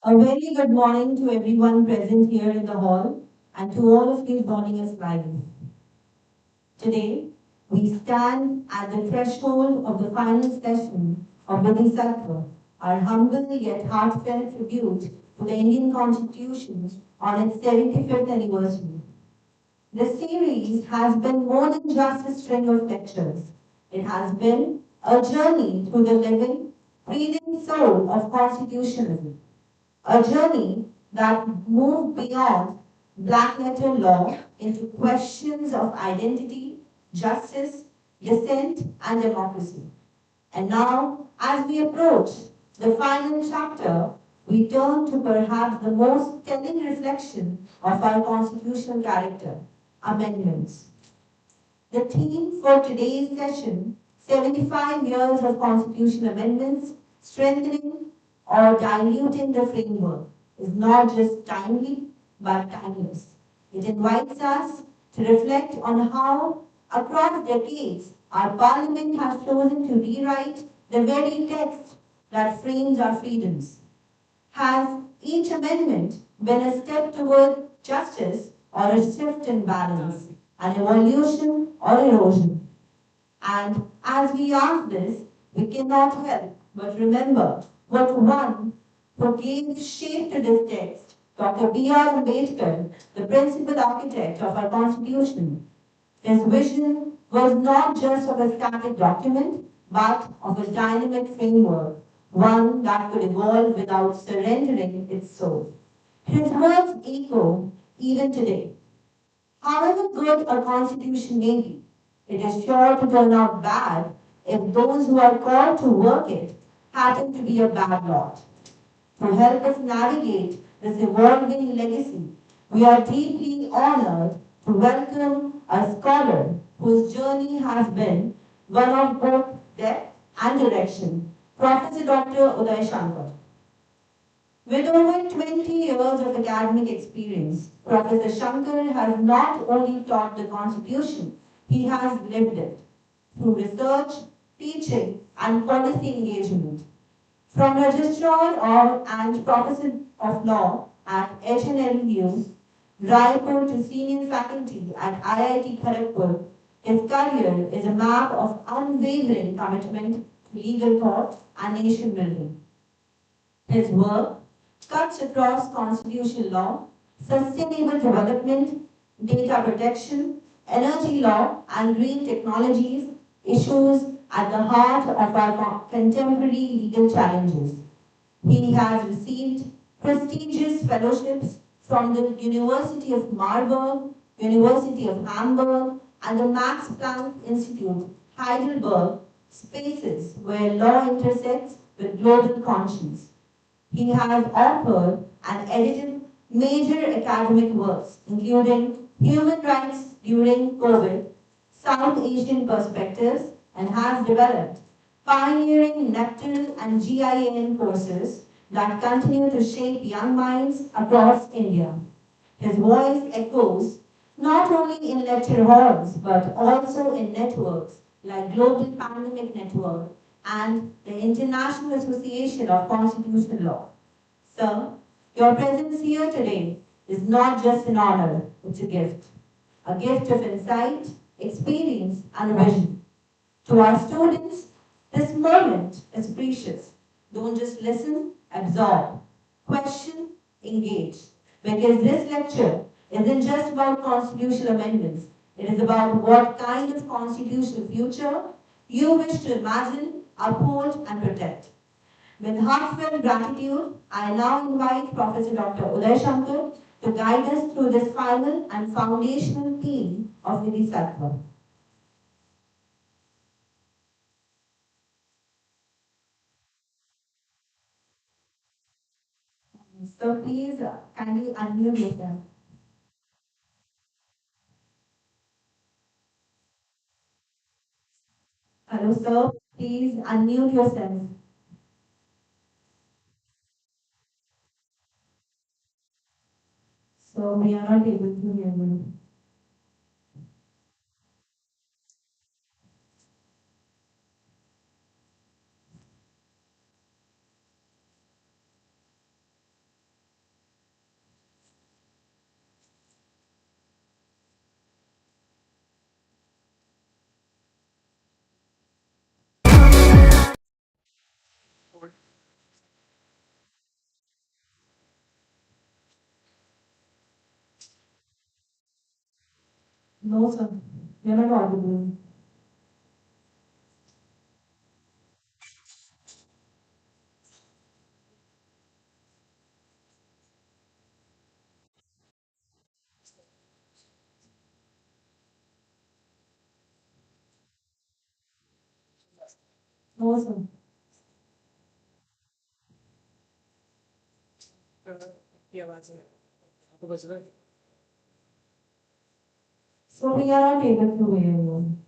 A very good morning to everyone present here in the hall and to all of you joining us live. Today, we stand at the threshold of the final session of Bodhisattva, our humble yet heartfelt tribute to the Indian Constitution on its 75th anniversary. This series has been more than just a string of lectures. It has been a journey through the living, breathing soul of constitutionalism. A journey that moved beyond black letter law into questions of identity, justice, dissent, and democracy. And now, as we approach the final chapter, we turn to perhaps the most telling reflection of our constitutional character, amendments. The theme for today's session, 75 years of constitutional amendments, strengthening or diluting the framework, is not just timely but timeless. It invites us to reflect on how, across decades, our parliament has chosen to rewrite the very text that frames our freedoms. Has each amendment been a step toward justice or a shift in balance, an evolution or erosion? And as we ask this, we cannot help but remember what one who gave shape to this text, Dr. B.R. Ambedkar, the principal architect of our Constitution. His vision was not just of a static document, but of a dynamic framework, one that could evolve without surrendering its soul. His words echo even today. However good a constitution may be, it is sure to turn out bad if those who are called to work it happen to be a bad lot. To help us navigate this evolving legacy, we are deeply honored to welcome a scholar whose journey has been one of both depth and direction, Professor Dr. Uday Shankar. With over 20 years of academic experience, Professor Shankar has not only taught the Constitution, he has lived it through research, teaching, and policy engagement. From Registrar and Professor of Law at HNLU, Raipur to senior faculty at IIT Kharagpur, his career is a map of unwavering commitment to legal thought and nation building. His work cuts across constitutional law, sustainable development, data protection, energy law, and green technologies, issues at the heart of our contemporary legal challenges. He has received prestigious fellowships from the University of Marburg, University of Hamburg, and the Max Planck Institute, Heidelberg, spaces where law intersects with global conscience. He has authored and edited major academic works, including Human Rights During COVID, South Asian Perspectives, and has developed pioneering NEPTIL and GIAN courses that continue to shape young minds across India. His voice echoes not only in lecture halls but also in networks like Global Pandemic Network and the International Association of Constitutional Law. Sir, your presence here today is not just an honor, it's a gift of insight, experience, and vision. To our students, this moment is precious. Don't just listen, absorb, question, engage. Because this lecture isn't just about constitutional amendments. It is about what kind of constitutional future you wish to imagine, uphold, and protect. With heartfelt gratitude, I now invite Professor Dr. Uday Shankar to guide us through this final and foundational theme of Bodhisattva. So please kindly unmute yourself. Hello, sir. Please unmute yourself. So we are not able to hear you. No, sir. You're not audible. No, sir. So we are not able to hear you.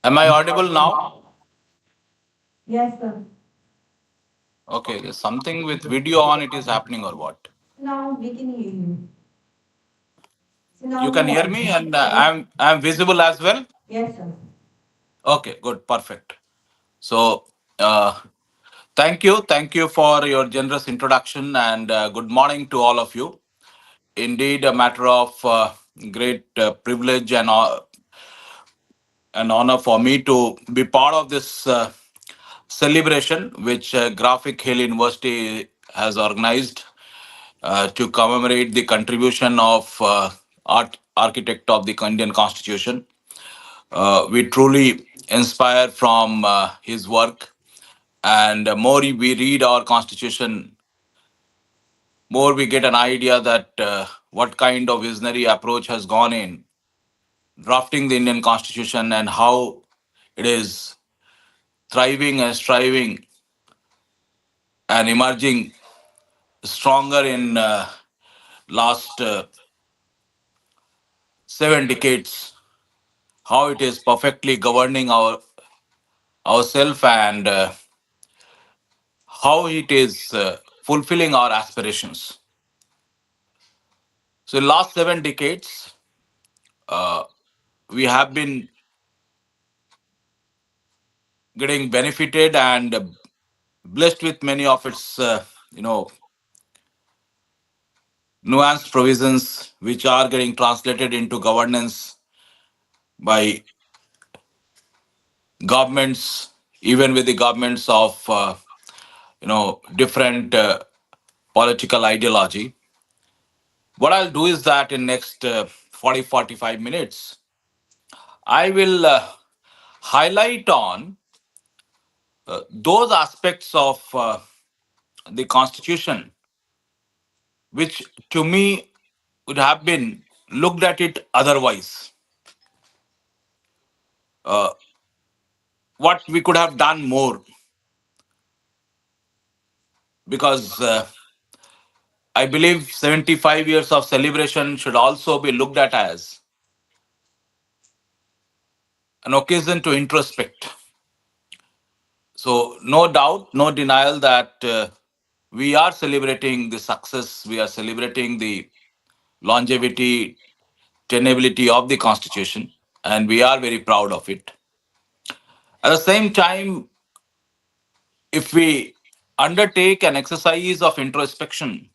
Am I audible now? Yes, sir. Okay, there's something with video on, it is happening or what? Now we can hear you. So now You you're can hear me audible. and Yes. I'm visible as well. Yes, sir. Okay, good, perfect. So, uh, thank you for your generous introduction and good morning to all of you. Indeed, a matter of great privilege and honor for me to be part of this celebration which Graphic Hill University has organized to commemorate the contribution of architect of the Indian Constitution. We truly inspire from his work, and more we read our Constitution, more we get an idea that what kind of visionary approach has gone in drafting the Indian Constitution and how it is thriving and striving and emerging stronger in last 7 decades, how it is perfectly governing ourself and how it is fulfilling our aspirations. So, in last 7 decades, uh, we have been getting benefited and blessed with many of its, nuanced provisions, which are getting translated into governance by governments, even with the governments of different political ideology. What I'll do is that in next 40-45 minutes, I will highlight on those aspects of the constitution which to me would have been looked at it otherwise. Uh, what we could have done more, because I believe 75 years of celebration should also be looked at as an occasion to introspect. So, no doubt, no denial that we are celebrating the success, we are celebrating the longevity, tenability of the Constitution, and we are very proud of it. At the same time, if we undertake an exercise of introspection,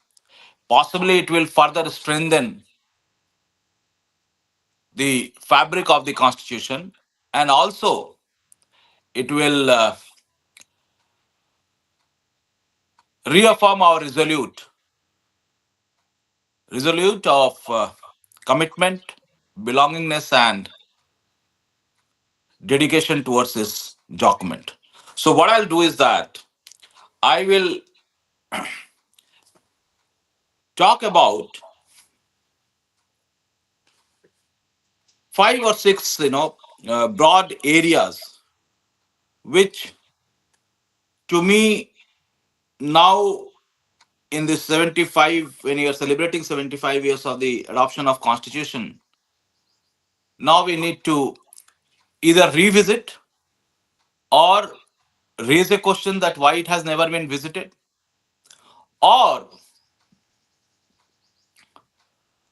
possibly it will further strengthen the fabric of the Constitution, and also it will reaffirm our resolute of commitment, belongingness, and dedication towards this document. So, what I'll do is that I will talk about five or six, broad areas which, to me, now in this 75, when you are celebrating 75 years of the adoption of Constitution, now we need to either revisit or raise a question that why it has never been visited, or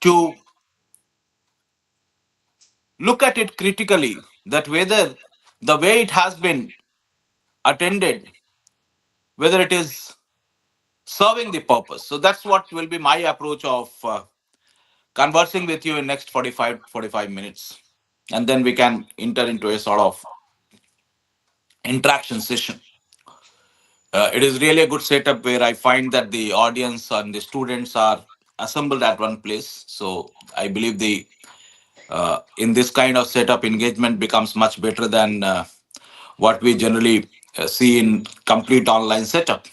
to look at it critically that whether the way it has been attended, whether it is serving the purpose. So that's what will be my approach of conversing with you in next 45 minutes, and then we can enter into a sort of interaction session. It is really a good setup where I find that the audience and the students are assembled at one place. So I believe the in this kind of setup, engagement becomes much better than what we generally see in complete online setup.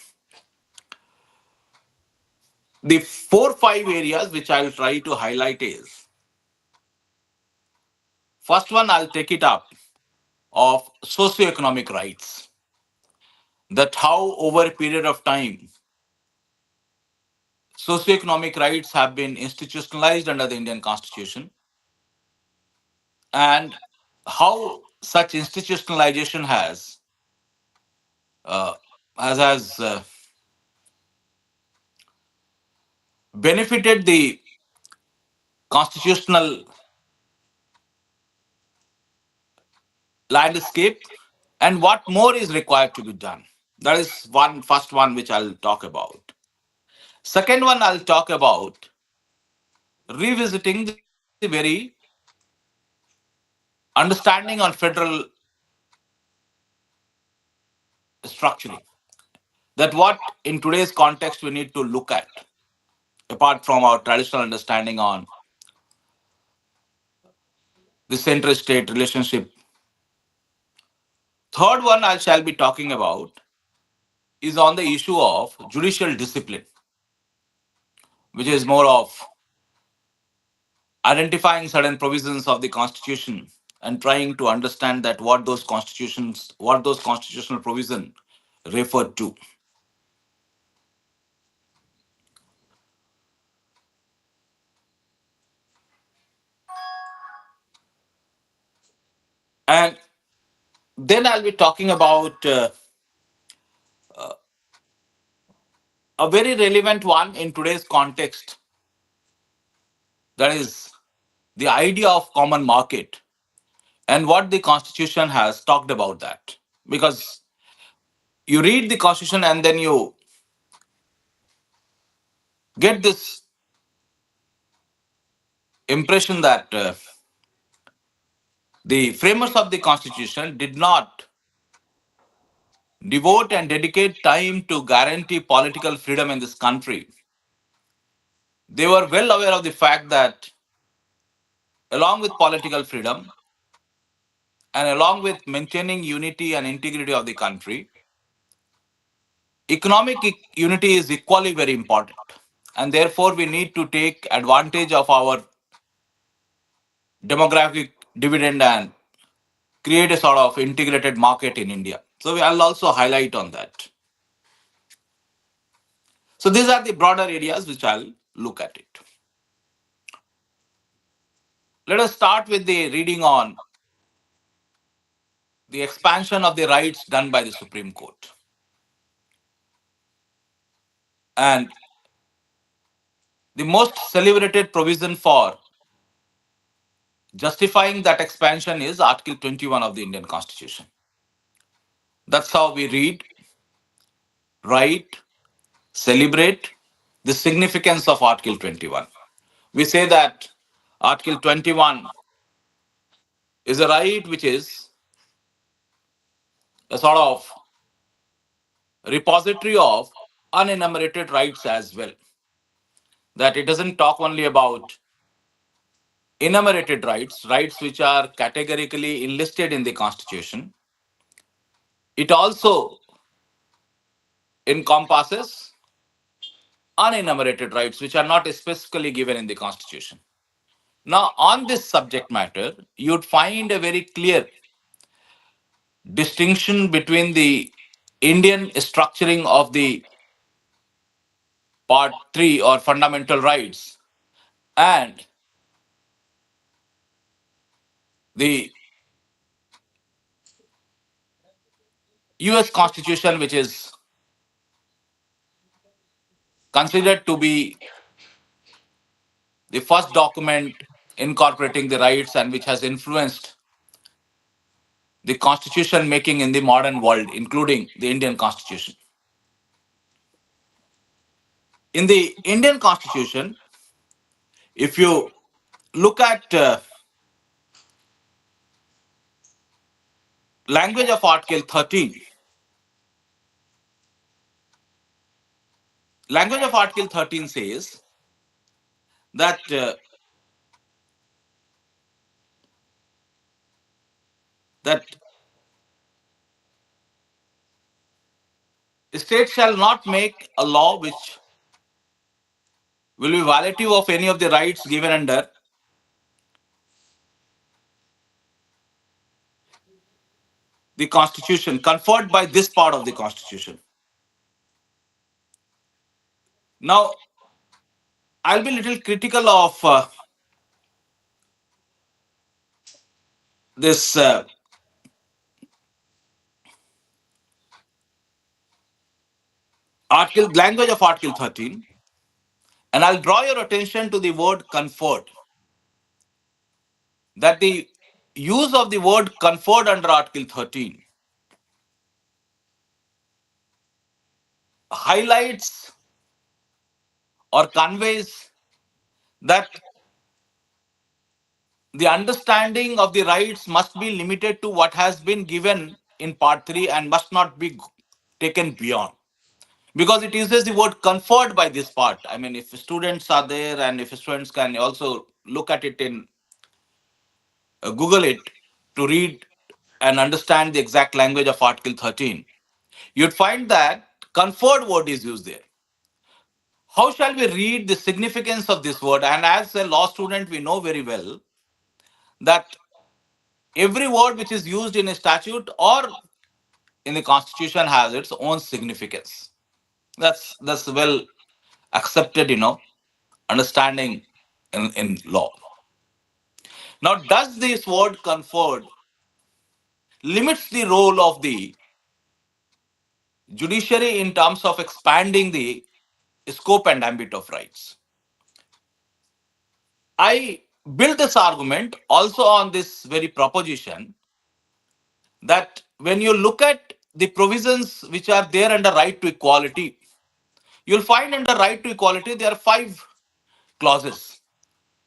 The 4-5 areas which I'll try to highlight is, first one, I'll take it up of socioeconomic rights. That how over a period of time socioeconomic rights have been institutionalized under the Indian Constitution, and how such institutionalization uh, has benefited the constitutional landscape, and what more is required to be done. That is one first one which I'll talk about. Second one, I'll talk about revisiting the very understanding on federal structuring. That what in today's context we need to look at, apart from our traditional understanding on the center state relationship. Third one I shall be talking about is on the issue of judicial discipline, which is more of identifying certain provisions of the constitution and trying to understand that what those constitutional provisions refer to. And then I'll be talking about a very relevant one in today's context, that is the idea of common market and what the constitution has talked about that. Because you read the constitution and then you get this impression that the framers of the constitution did not devote and dedicate time to guarantee political freedom in this country, they were well aware of the fact that, along with political freedom and along with maintaining unity and integrity of the country, economic unity is equally very important. And therefore, we need to take advantage of our demographic dividend and create a sort of integrated market in India. So I'll also highlight on that. So these are the broader areas which I'll look at it. Let us start with the reading on the expansion of the rights done by the Supreme Court. And the most celebrated provision for justifying that expansion is Article 21 of the Indian Constitution. That's how we read, write, celebrate the significance of Article 21. We say that Article 21 is a right which is a sort of repository of unenumerated rights as well. That it doesn't talk only about enumerated rights, rights which are categorically enlisted in the Constitution. It also encompasses unenumerated rights which are not specifically given in the Constitution. Now, on this subject matter, you'd find a very clear distinction between the Indian structuring of the Part 3 or fundamental rights and the US Constitution, which is considered to be the first document incorporating the rights and which has influenced the constitution making in the modern world, including the Indian Constitution. In the Indian Constitution, if you look at language of Article 13, language of Article 13 says that that state shall not make a law which will be violative of any of the rights given under the Constitution, conferred by this part of the Constitution. Now, I'll be a little critical of this article, language of Article 13, and I'll draw your attention to the word conferred. That the use of the word conferred under Article 13 highlights or conveys that the understanding of the rights must be limited to what has been given in Part 3 and must not be taken beyond. Because it uses the word conferred by this part. I mean, if students are there and if students can also look at it in Google it to read and understand the exact language of Article 13, you'd find that conferred word is used there. How shall we read the significance of this word? And as a law student, we know very well that every word which is used in a statute or in the constitution has its own significance. That's well accepted, understanding in law. Now, does this word conferred limits the role of the judiciary in terms of expanding the scope and ambit of rights? I build this argument also on this very proposition that when you look at the provisions which are there under right to equality, you'll find under right to equality there are five clauses: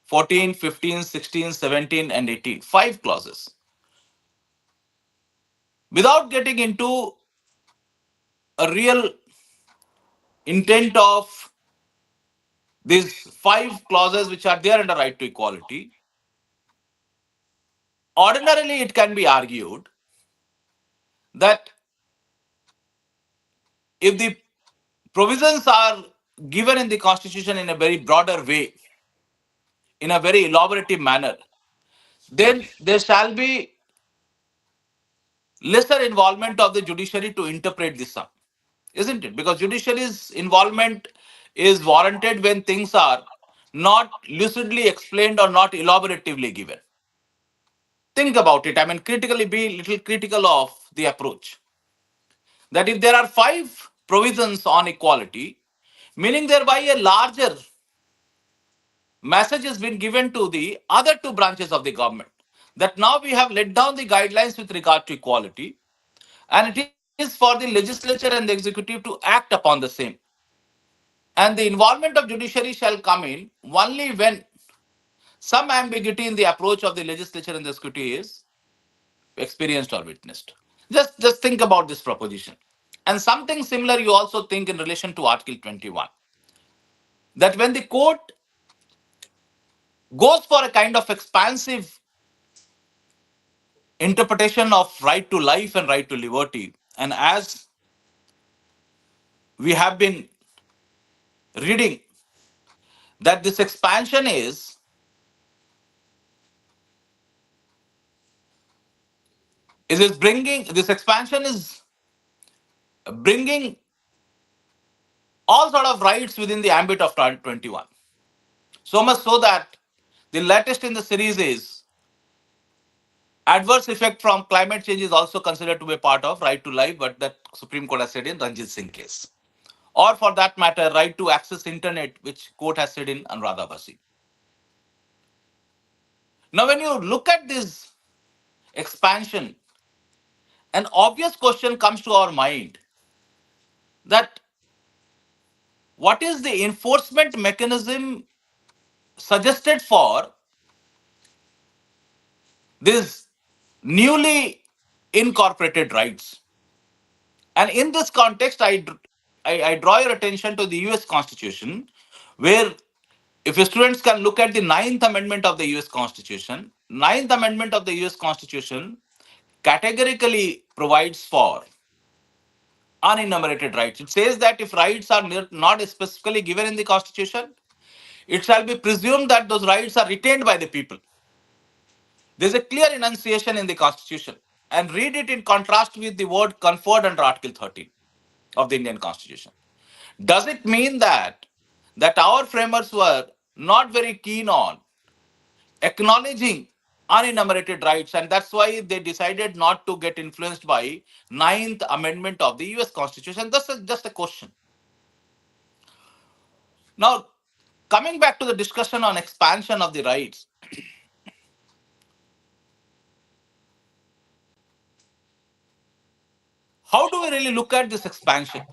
14, 15, 16, 17, and 18. Five clauses. Without getting into a real intent of these five clauses which are there under right to equality, ordinarily it can be argued that if the provisions are given in the constitution in a very broader way, in a very elaborative manner, then there shall be lesser involvement of the judiciary to interpret this sum, isn't it? Because judiciary's involvement is warranted when things are not lucidly explained or not elaboratively given. Think about it. I mean, critically be little critical of the approach. That if there are five provisions on equality, meaning thereby a larger message has been given to the other two branches of the government, that now we have laid down the guidelines with regard to equality, and it is for the legislature and the executive to act upon the same. And the involvement of judiciary shall come in only when some ambiguity in the approach of the legislature and the executive is experienced or witnessed. Just think about this proposition. And something similar you also think in relation to Article 21. That when the court goes for a kind of expansive interpretation of right to life and right to liberty, and as we have been reading, that this expansion is bringing this expansion is bringing all sort of rights within the ambit of Article 21. So much so that the latest in the series is adverse effect from climate change is also considered to be a part of right to life, but that Supreme Court has said in Ranjit Singh case. Or for that matter, right to access internet, which court has said in Anuradha Basi. Now, when you look at this expansion, an obvious question comes to our mind that what is the enforcement mechanism suggested for these newly incorporated rights? And in this context, I draw your attention to the US Constitution, where if students can look at the Ninth Amendment of the US Constitution, Ninth Amendment of the US Constitution categorically provides for unenumerated rights. It says that if rights are not specifically given in the Constitution, it shall be presumed that those rights are retained by the people. There's a clear enunciation in the Constitution. And read it in contrast with the word conferred under Article 13 of the Indian Constitution. Does it mean that our framers were not very keen on acknowledging unenumerated rights, and that's why they decided not to get influenced by Ninth Amendment of the US Constitution? That's just a question. Now, coming back to the discussion on expansion of the rights, how do we really look at this expansion?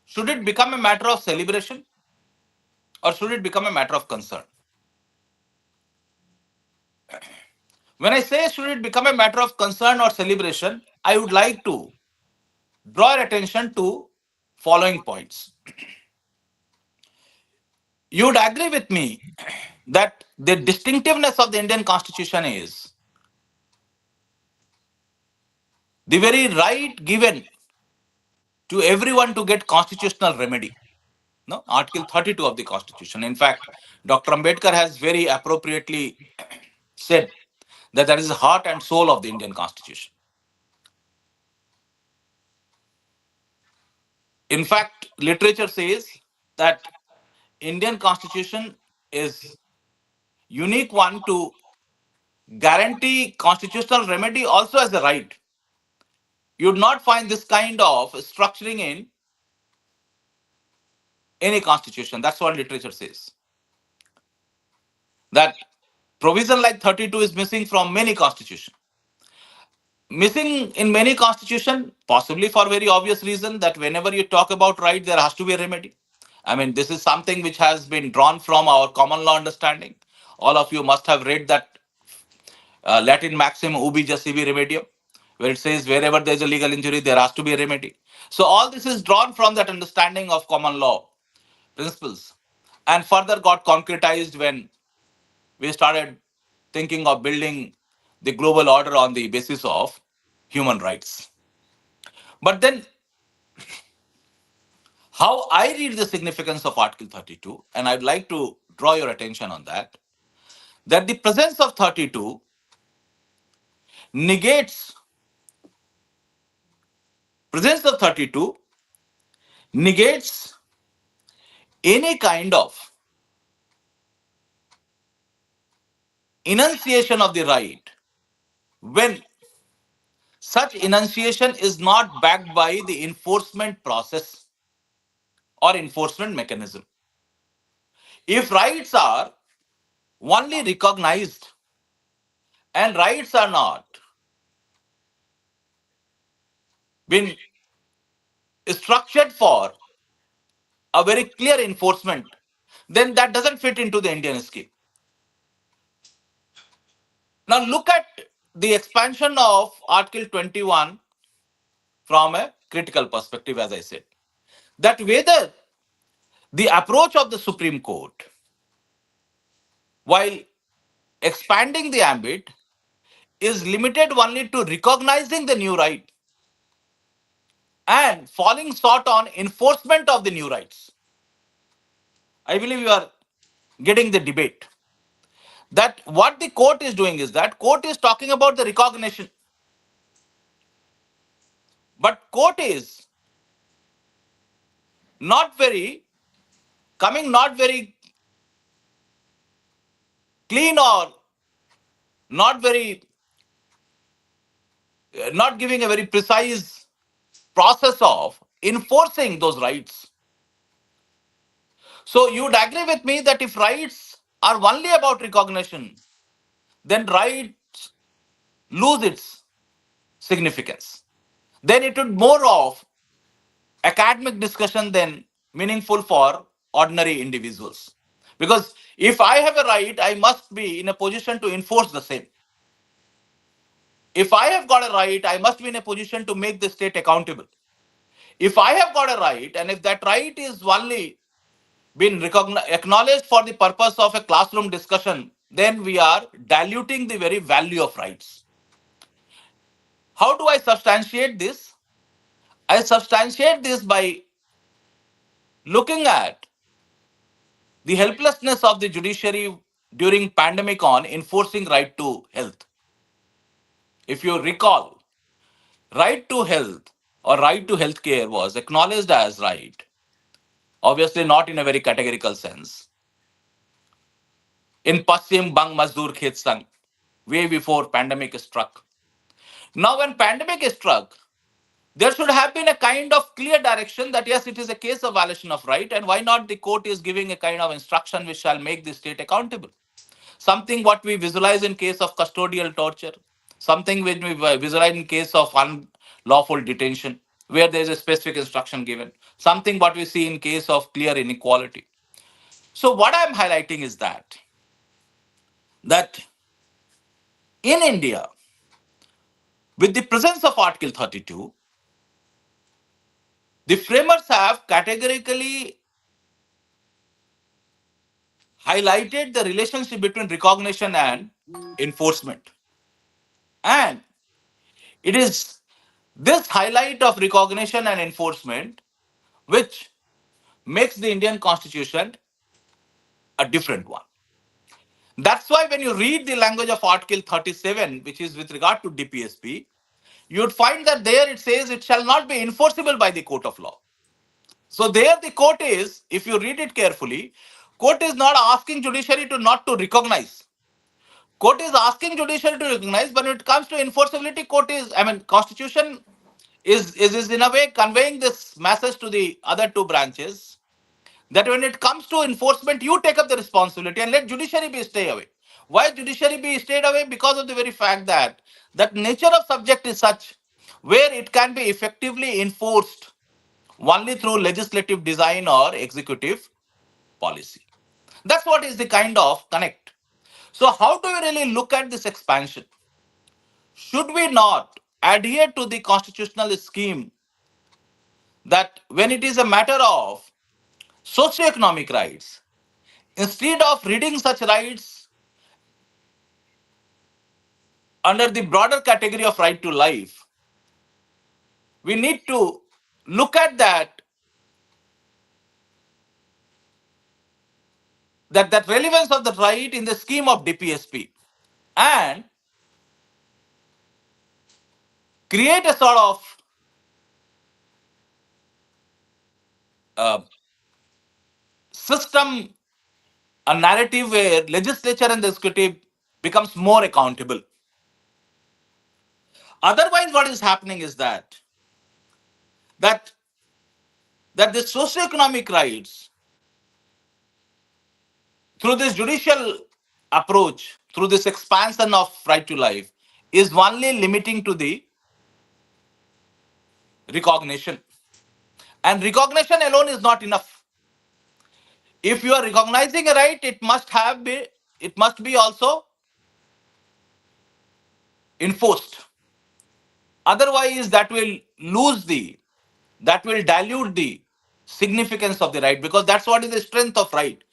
Should it become a matter of celebration or should it become a matter of concern? When I say should it become a matter of concern or celebration, I would like to draw your attention to following points. You would agree with me that the distinctiveness of the Indian Constitution is the very right given to everyone to get constitutional remedy. No, Article 32 of the Constitution. In fact, Dr. Ambedkar has very appropriately said that that is the heart and soul of the Indian Constitution. In fact, literature says that Indian Constitution is unique one to guarantee constitutional remedy also as a right. You would not find this kind of structuring in any constitution. That's what literature says. That provision like 32 is missing from many constitutions. Missing in many constitution, possibly for very obvious reason that whenever you talk about right, there has to be a remedy. I mean, this is something which has been drawn from our common law understanding. All of you must have read that Latin maxim ubi justivi remedium, where it says wherever there is a legal injury, there has to be a remedy. So all this is drawn from that understanding of common law principles and further got concretized when we started thinking of building the global order on the basis of human rights. But then, how I read the significance of Article 32, and I'd like to draw your attention on that the presence of 32 negates presence of 32 negates any kind of enunciation of the right when such enunciation is not backed by the enforcement process or enforcement mechanism. If rights are only recognized and rights are not been structured for a very clear enforcement, then that doesn't fit into the Indian scheme. Now look at the expansion of Article 21 from a critical perspective, as I said. That whether the approach of the Supreme Court, while expanding the ambit, is limited only to recognizing the new right and falling short on enforcement of the new rights. I believe you are getting the debate. That what the court is doing is that court is talking about the recognition, but court is not very not very clean or not very not giving a very precise process of enforcing those rights. So you would agree with me that if rights are only about recognition, then rights lose its significance. Then it would more of academic discussion than meaningful for ordinary individuals. Because if I have a right, I must be in a position to enforce the same. If I have got a right, I must be in a position to make the state accountable. If I have got a right, and if that right is only been acknowledged for the purpose of a classroom discussion, then we are diluting the very value of rights. How do I substantiate this? I substantiate this by looking at the helplessness of the judiciary during pandemic on enforcing right to health. If you recall, right to health or right to health care was acknowledged as right, obviously not in a very categorical sense, in Paschim Bang Mazdoor Khet Sangh, way before pandemic struck. Now, when pandemic struck, there should have been a kind of clear direction that yes, it is a case of violation of right, and why not the court is giving a kind of instruction which shall make the state accountable. Something what we visualize in case of custodial torture, something which we visualize in case of unlawful detention, where there is a specific instruction given, something what we see in case of clear inequality. So what I'm highlighting is that in India, with the presence of Article 32, the framers have categorically highlighted the relationship between recognition and enforcement. And it is this highlight of recognition and enforcement which makes the Indian constitution a different one. That's why when you read the language of Article 37, which is with regard to DPSP, you'd find that there it says it shall not be enforceable by the court of law. So there the court is, if you read it carefully, court is not asking judiciary to not to recognize. Court is asking judiciary to recognize, but when it comes to enforceability, constitution is in a way conveying this message to the other two branches that when it comes to enforcement, you take up the responsibility and let judiciary be stay away. Why judiciary be stayed away? Because of the very fact that nature of subject is such where it can be effectively enforced only through legislative design or executive policy. That's what is the kind of connect. So how do we really look at this expansion? Should we not adhere to the constitutional scheme that when it is a matter of socioeconomic rights, instead of reading such rights under the broader category of right to life, we need to look at that relevance of the right in the scheme of DPSP and create a sort of uh, system, a narrative where legislature and the executive becomes more accountable. Otherwise, what is happening is that that the socioeconomic rights through this judicial approach, through this expansion of right to life, is only limiting to the recognition. And recognition alone is not enough. If you are recognizing a right, it must be also enforced. Otherwise, that will dilute the significance of the right, because that's what is the strength of right.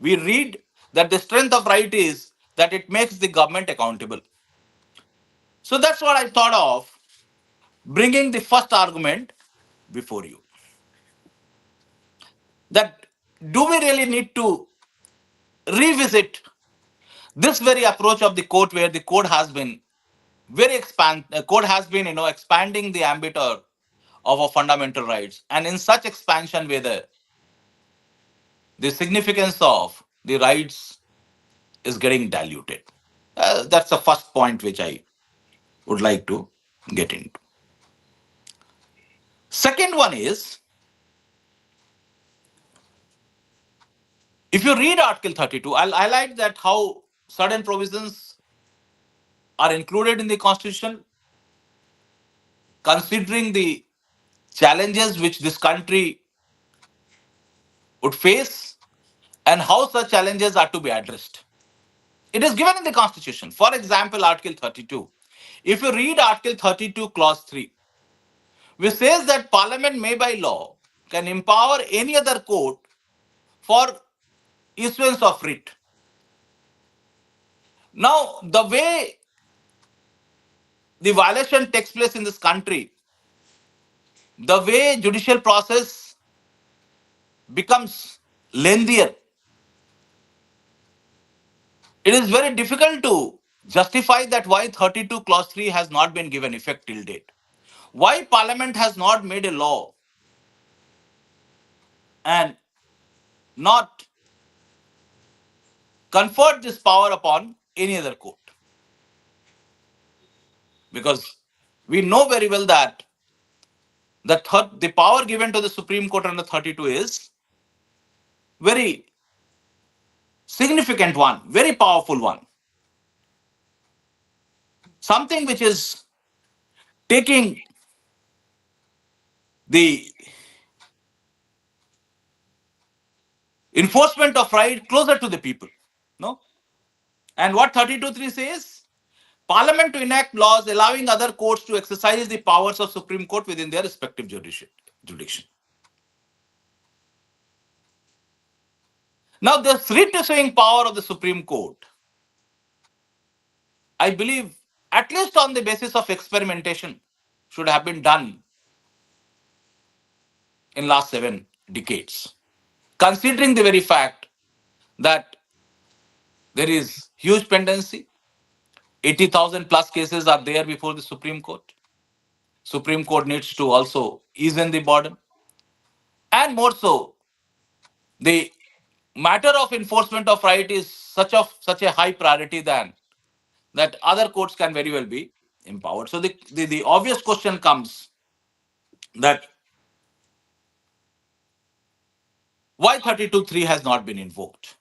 We read that the strength of right is that it makes the government accountable. So that's what I thought of bringing the first argument before you. That do we really need to revisit this very approach of the court, where the court has been court has been expanding the ambit of our fundamental rights, and in such expansion where the significance of the rights is getting diluted. That's the first point which I would like to get into. Second one is, if you read Article 32, I'll highlight that how certain provisions are included in the Constitution, considering the challenges which this country would face and how such challenges are to be addressed. It is given in the Constitution. For example, Article 32. If you read Article 32, Clause 3, which says that Parliament may by law can empower any other court for issuance of writ. Now, the way the violation takes place in this country, the way judicial process becomes lengthier, it is very difficult to justify that why 32 clause 3 has not been given effect till date. Why Parliament has not made a law and not conferred this power upon any other court. Because we know very well that the power given to the Supreme Court under 32 is very significant one, very powerful one. Something which is taking the enforcement of right closer to the people. No? And what 32.3 says? Parliament to enact laws allowing other courts to exercise the powers of Supreme Court within their respective jurisdiction. Now, the writ issuing power of the Supreme Court, I believe, at least on the basis of experimentation, should have been done in last 7 decades. Considering the very fact that there is huge pendency, 80,000 plus cases are there before the Supreme Court. Supreme Court needs to also ease in the burden. And more so, the matter of enforcement of right is such a high priority than that other courts can very well be empowered. So the obvious question comes that why 32.3 has not been invoked?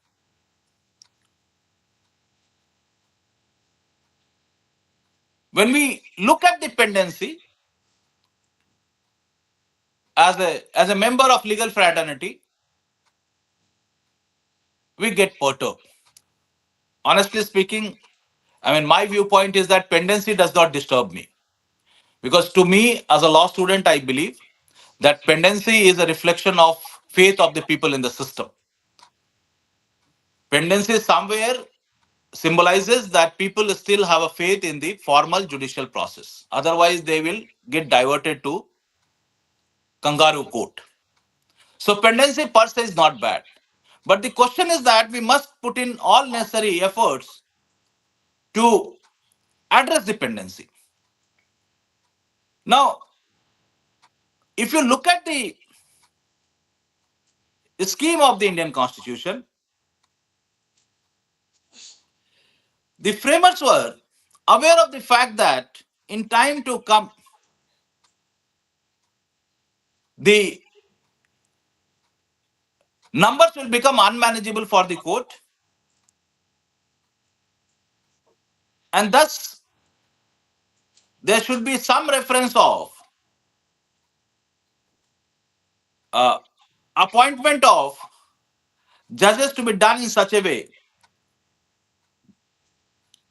When we look at the pendency as a member of legal fraternity, we get perturbed. Honestly speaking, I mean, my viewpoint is that pendency does not disturb me. Because to me, as a law student, I believe That pendency is a reflection of faith of the people in the system. Pendency somewhere symbolizes that people still have a faith in the formal judicial process. Otherwise, they will get diverted to kangaroo court. So, pendency per se is not bad. But the question is that we must put in all necessary efforts to address dependency. Now, if you look at the scheme of the Indian Constitution, the framers were aware of the fact that in time to come, the numbers will become unmanageable for the court, and thus there should be some reference of uh, appointment of judges to be done in such a way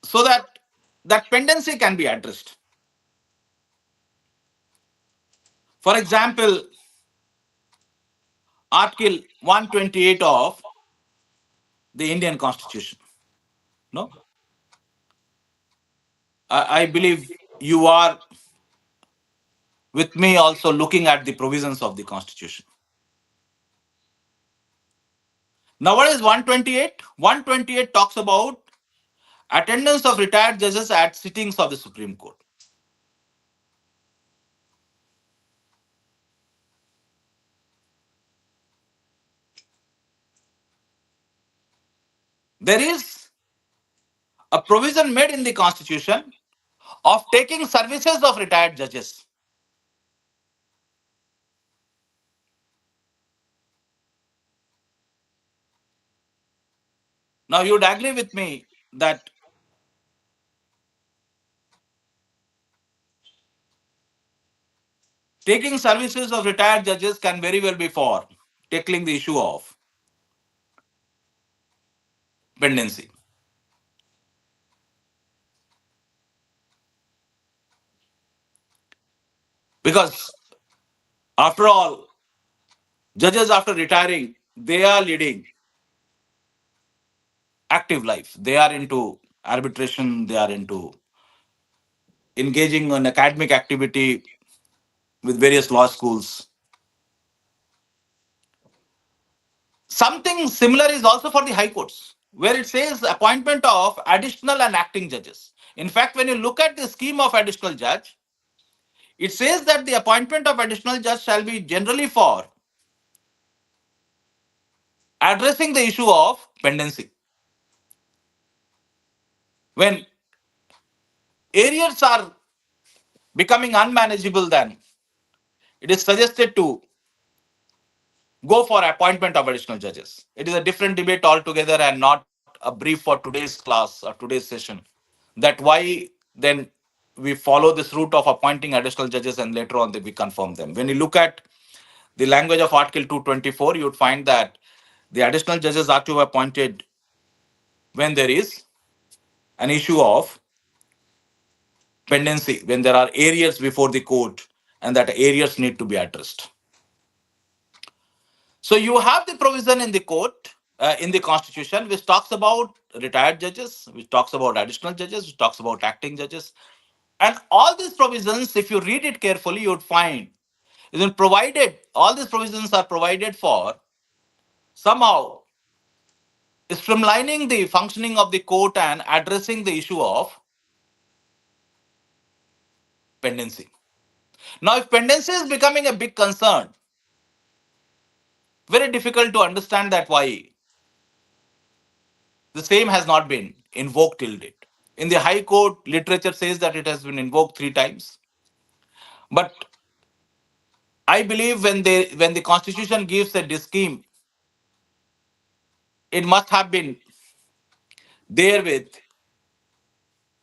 so that that pendency can be addressed. For example, Article 128 of the Indian Constitution. No, I believe you are with me also looking at the provisions of the Constitution. Now, what is 128? 128 talks about attendance of retired judges at sittings of the Supreme Court. There is a provision made in the Constitution of taking services of retired judges. Now, you'd agree with me that taking services of retired judges can very well be for tackling the issue of pendency. Because, after all, judges after retiring, they are leading active life. They are into arbitration, they are into engaging in academic activity with various law schools. Something similar is also for the high courts, where it says appointment of additional and acting judges. In fact, when you look at the scheme of additional judge, it says that the appointment of additional judge shall be generally for addressing the issue of pendency. When areas are becoming unmanageable, then it is suggested to go for appointment of additional judges. It is a different debate altogether and not a brief for today's class or today's session. That why then we follow this route of appointing additional judges and later on we confirm them. When you look at the language of Article 224, you would find that the additional judges are to be appointed when there is an issue of pendency, when there are areas before the court and that areas need to be addressed. So you have the provision in the court, in the constitution, which talks about retired judges, which talks about additional judges, which talks about acting judges. And all these provisions, if you read it carefully, you would find is provided, all these provisions are provided for somehow streamlining the functioning of the court and addressing the issue of pendency. Now, if pendency is becoming a big concern, very difficult to understand that why the same has not been invoked till date. In the High Court, literature says that it has been invoked 3 times. But I believe when the Constitution gives a scheme, it must have been there with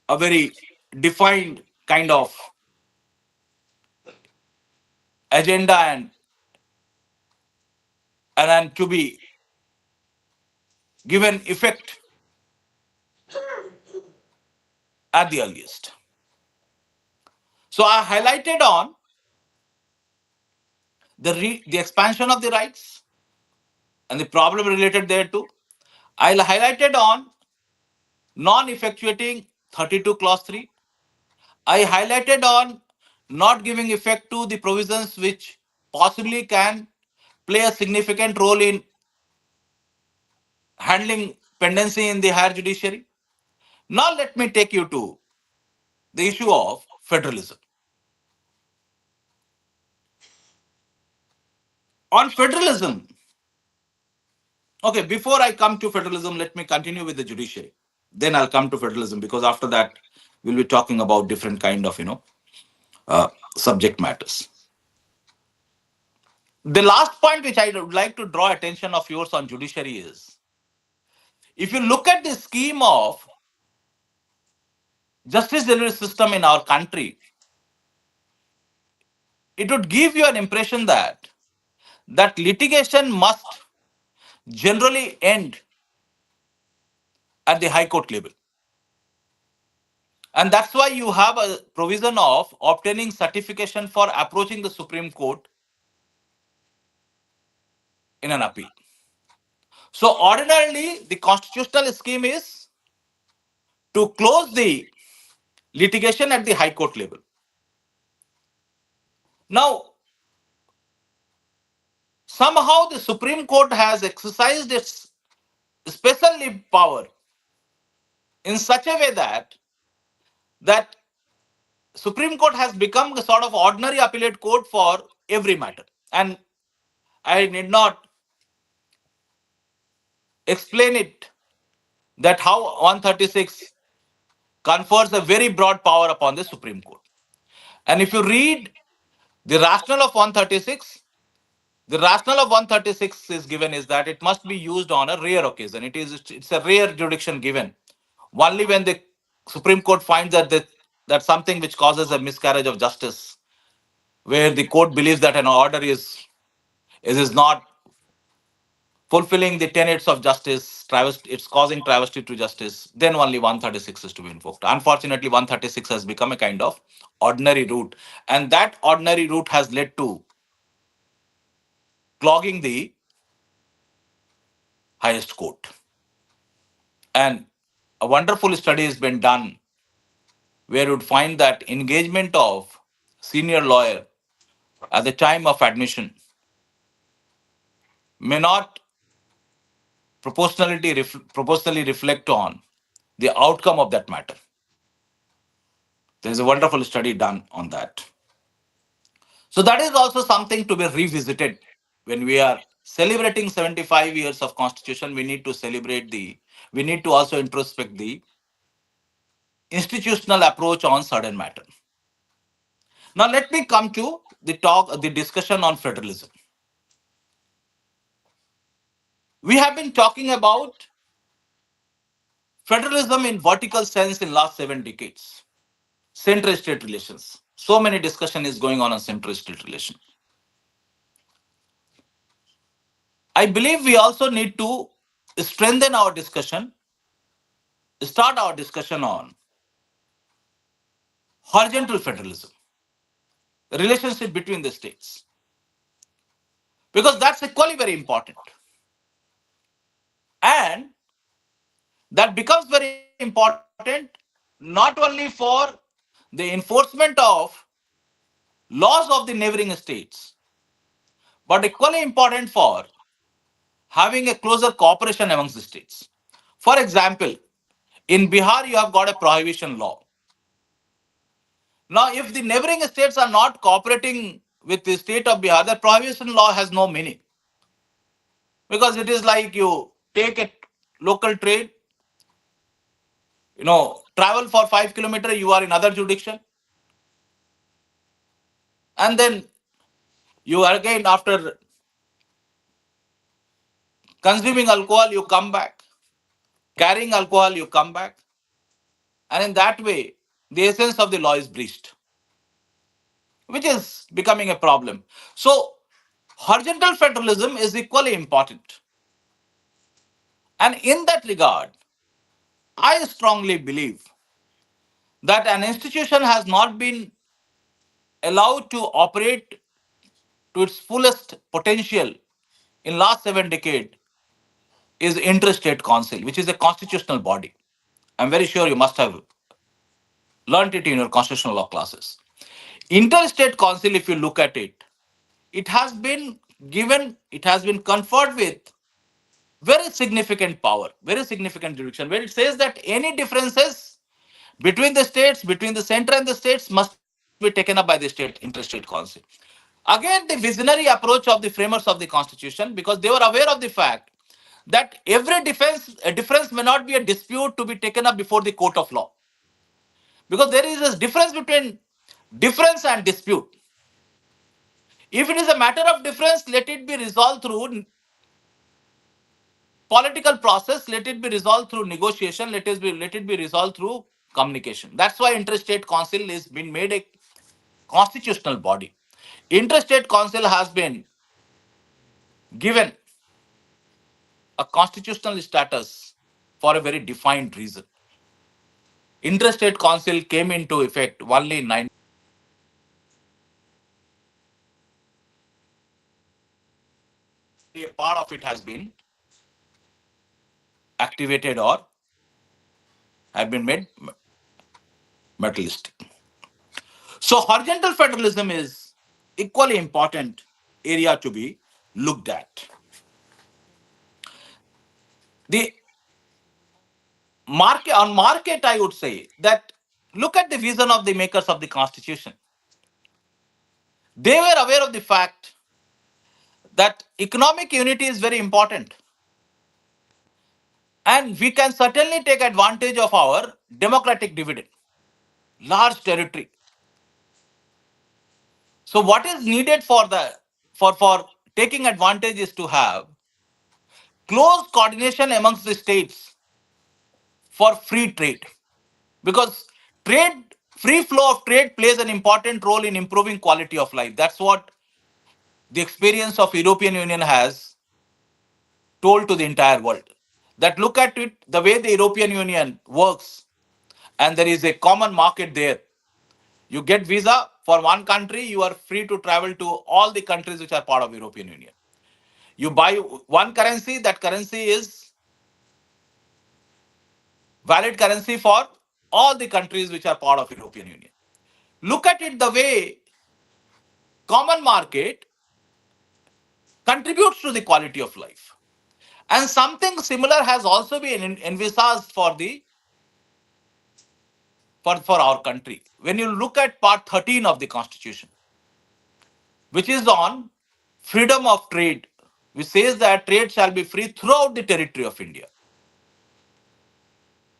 a very defined kind of agenda and to be given effect at the earliest. So I highlighted on the expansion of the rights and the problem related thereto. I'll highlighted on non-effectuating 32 clause 3. I highlighted on not giving effect to the provisions which possibly can play a significant role in handling pendency in the higher judiciary. Now let me take you to the issue of federalism. On federalism, okay, before I come to federalism, let me continue with the judiciary. Then I'll come to federalism because after that we'll be talking about different kind of uh, subject matters. The last point which I would like to draw attention of yours on judiciary is if you look at the scheme of justice delivery system in our country, it would give you an impression that litigation must generally end at the high court level. And that's why you have a provision of obtaining certification for approaching the Supreme Court in an appeal. So, ordinarily, the constitutional scheme is to close the litigation at the High Court level. Now, somehow the Supreme Court has exercised its special leave power in such a way that Supreme Court has become a sort of ordinary appellate court for every matter. And I need not explain it that how 136 confers a very broad power upon the Supreme Court. And if you read the rationale of 136, the rationale of 136 is given is that it must be used on a rare occasion. It's a rare jurisdiction given. Only when the Supreme Court finds that something which causes a miscarriage of justice, where the court believes that an order is not fulfilling the tenets of justice, it's causing travesty to justice, then only 136 is to be invoked. Unfortunately, 136 has become a kind of ordinary route, and that ordinary route has led to clogging the highest court. And a wonderful study has been done where you would find that engagement of senior lawyer at the time of admission may not proportionally reflect on the outcome of that matter. There's a wonderful study done on that. So that is also something to be revisited when we are celebrating 75 years of constitution. We need to also introspect the institutional approach on certain matter. Now let me come to the discussion on federalism. We have been talking about federalism in vertical sense in last 7 decades. Center-state relations. So many discussion is going on center-state relation. I believe we also need to strengthen our discussion, start our discussion on horizontal federalism, the relationship between the states, because that's equally very important. And that becomes very important not only for the enforcement of laws of the neighboring states, but equally important for having a closer cooperation amongst the states. For example, in Bihar, you have got a prohibition law. Now, if the neighboring states are not cooperating with the state of Bihar, the prohibition law has no meaning. Because it is like you take a local train, travel for 5 kilometers, you are in other jurisdiction, and then you are again after consuming alcohol, you come back, carrying alcohol, you come back, and in that way, the essence of the law is breached, which is becoming a problem. So, horizontal federalism is equally important. And in that regard, I strongly believe that an institution has not been allowed to operate to its fullest potential in last 7 decades is Interstate Council, which is a constitutional body. I'm very sure you must have learnt it in your constitutional law classes. Interstate Council, if you look at it, it has been it has been conferred with very significant power, very significant jurisdiction, where it says that any differences between the states, between the center and the states, must be taken up by the interstate council. Again, the visionary approach of the framers of the constitution, because they were aware of the fact that every difference may not be a dispute to be taken up before the court of law, because there is a difference between difference and dispute. If it is a matter of difference, let it be resolved through political process, let it be resolved through negotiation, let it be resolved through communication. That's why interstate council is been made a constitutional body. Interstate council has been given a constitutional status for a very defined reason. Interstate council came into effect only in 9. A part of it has been activated or have been made materialistic. So horizontal federalism is equally important area to be looked at. The market, I would say that look at the vision of the makers of the constitution. They were aware of the fact that economic unity is very important, and we can certainly take advantage of our democratic dividend, large territory. So what is needed for taking advantage is to have close coordination amongst the states for free trade, because trade free flow of trade plays an important role in improving quality of life. That's what the experience of European Union has told to the entire world. That look at it, the way the European Union works, and there is a common market there. You get visa for one country, you are free to travel to all the countries which are part of European Union. You buy one currency, that currency is valid currency for all the countries which are part of European Union. Look at it the way common market contributes to the quality of life. And something similar has also been envisaged for our country. When you look at part 13 of the Constitution, which is on freedom of trade, which says that trade shall be free throughout the territory of India.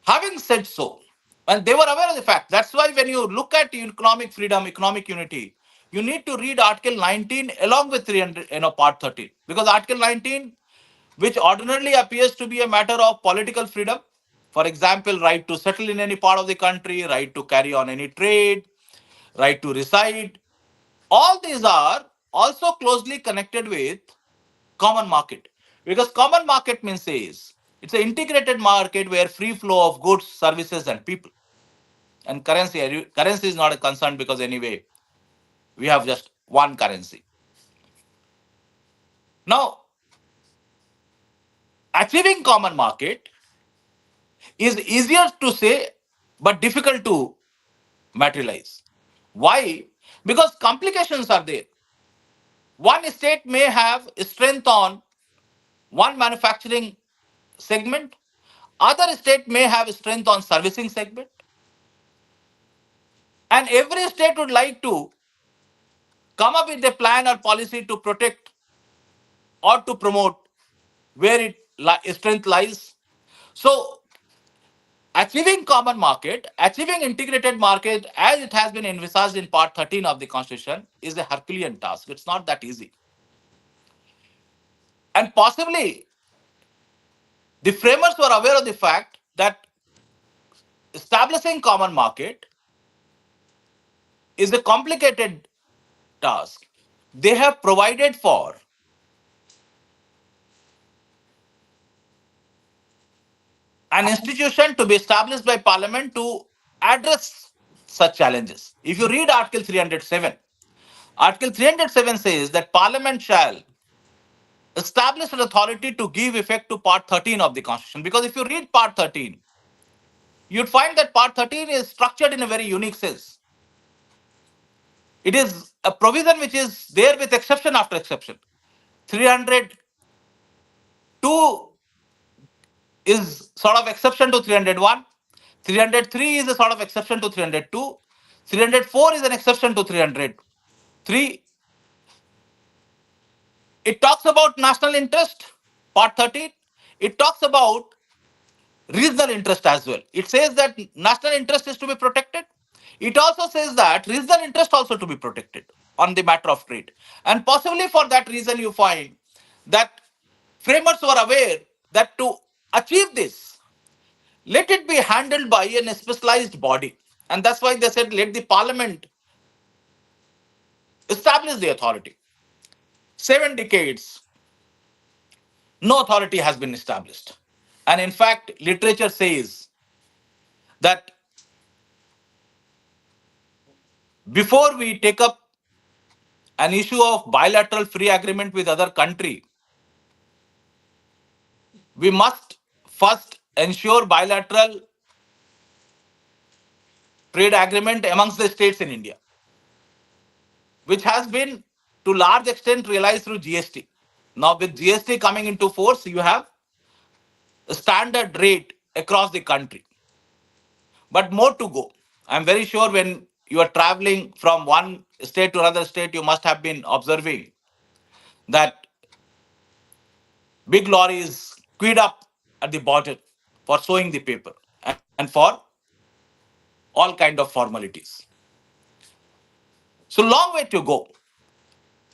Having said so, and they were aware of the fact, that's why when you look at economic freedom, economic unity, you need to read Article 19 along with 300, part 13. Because Article 19, which ordinarily appears to be a matter of political freedom, for example, right to settle in any part of the country, right to carry on any trade, right to reside, all these are also closely connected with common market, because common market means says it's an integrated market where free flow of goods, services, and people. And currency is not a concern, because anyway we have just one currency. Now, achieving common market is easier to say but difficult to materialize. Why? Because complications are there. One state may have strength on one manufacturing segment, other state may have strength on servicing segment, and every state would like to come up with a plan or policy to protect or to promote where strength lies. So achieving common market, achieving integrated market as it has been envisaged in part 13 of the constitution is a Herculean task. It's not that easy. And possibly the framers were aware of the fact that establishing common market is a complicated task. They have provided for an institution to be established by parliament to address such challenges. If you read Article 307, Article 307 says that Parliament shall establish an authority to give effect to Part 13 of the Constitution. Because if you read Part 13, you'd find that Part 13 is structured in a very unique sense. It is a provision which is there with exception after exception. 302 is sort of exception to 301. 303 is a sort of exception to 302. 304 is an exception to 303. It talks about national interest, part 13. It talks about regional interest as well. It says that national interest is to be protected. It also says that regional interest also to be protected on the matter of trade. And possibly for that reason, you find that framers were aware that to achieve this, let it be handled by an specialized body. And that's why they said, let the parliament establish the authority. 7 decades, no authority has been established. And in fact, literature says that before we take up an issue of bilateral free agreement with other country, we must first ensure bilateral trade agreement amongst the states in India, which has been to large extent realized through GST. Now, with GST coming into force, you have a standard rate across the country, but more to go. I'm very sure when you are traveling from one state to another state, you must have been observing that big lorries queued up at the border for showing the paper and for all kind of formalities. So long way to go.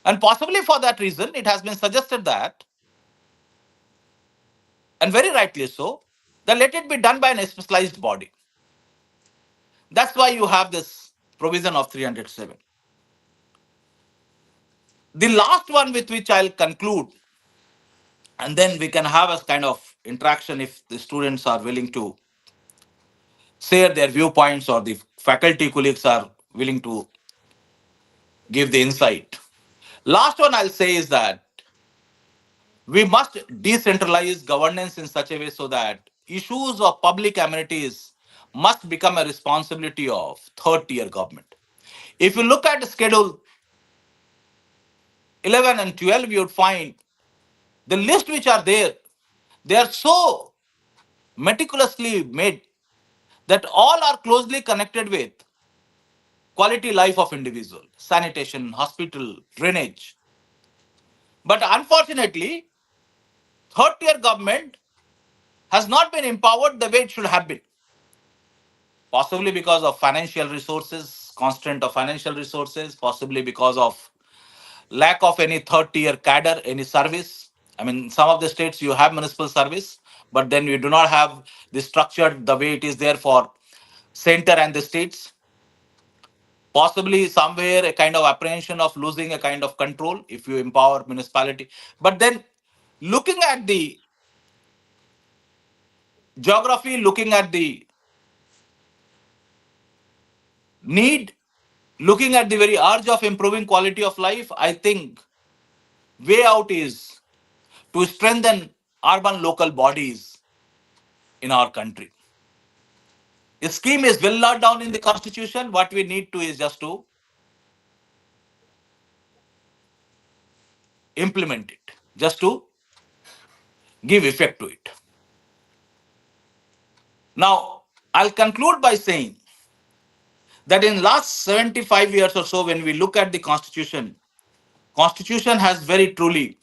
And possibly for that reason, it has been suggested that, and very rightly so, that let it be done by an specialized body. That's why you have this provision of 307. The last one with which I'll conclude, and then we can have a kind of interaction if the students are willing to share their viewpoints or the faculty colleagues are willing to give the insight. Last one I'll say is that we must decentralize governance in such a way so that issues of public amenities must become a responsibility of third tier government. If you look at Schedule 11 and 12, you would find the list which are there, they are so meticulously made that all are closely connected with quality life of individual, sanitation, hospital, drainage. But unfortunately, third tier government has not been empowered the way it should have been. Possibly because of financial resources, constraint of financial resources, possibly because of lack of any third tier cadre, any service. I mean, some of the states you have municipal service, but then you do not have the structure the way it is there for center and the states. Possibly somewhere a kind of apprehension of losing a kind of control if you empower municipality. But then looking at the geography, looking at the need, looking at the very urge of improving quality of life, I think way out is to strengthen urban local bodies in our country. The scheme is well laid down in the constitution. What we need to is just to implement it, just to give effect to it. Now, I'll conclude by saying that in last 75 years or so, when we look at the constitution has very truly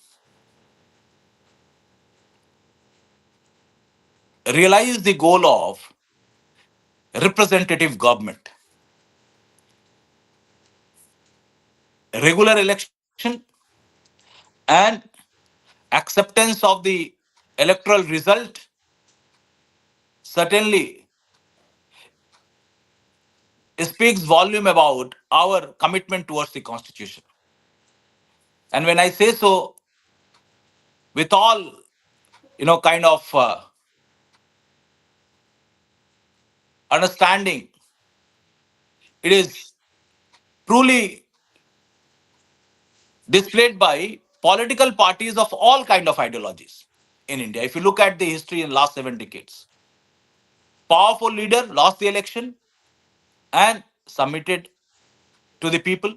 realized the goal of representative government, regular election, and acceptance of the electoral result certainly speaks volume about our commitment towards the constitution. And when I say so, with all kind of understanding, it is truly displayed by political parties of all kind of ideologies in India. If you look at the history in last 7 decades, powerful leader lost the election and submitted to the people.